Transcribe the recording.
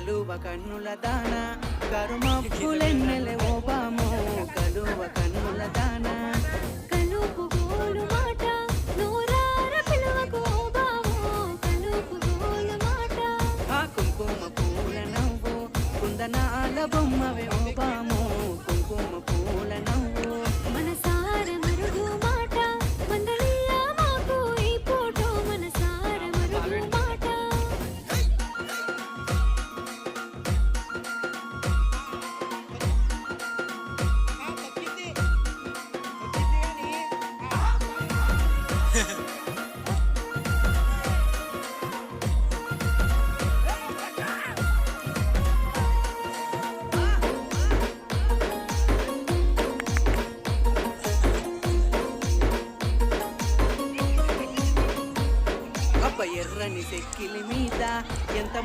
కలువ కన్నుల దాన కరుమప్పులెన్నెలే ఓ బామో కలువ కన్నుల దాన కలుపు గోలు మాట నూరార పిలువకు ఓ బావో కలుపు గోలు మాట ఆ కుంకుమ పూల నవ్వు కుందనాల బొమ్మవే ఓ బామో కుంకుమ పూల నవ్వు మనసార మరుగు మాట మందలియ మాకు ఈ ఫోటో మనసార మరుగు మాట అబ్బ ఎర్రని చెక్కిలి మీద ఎంత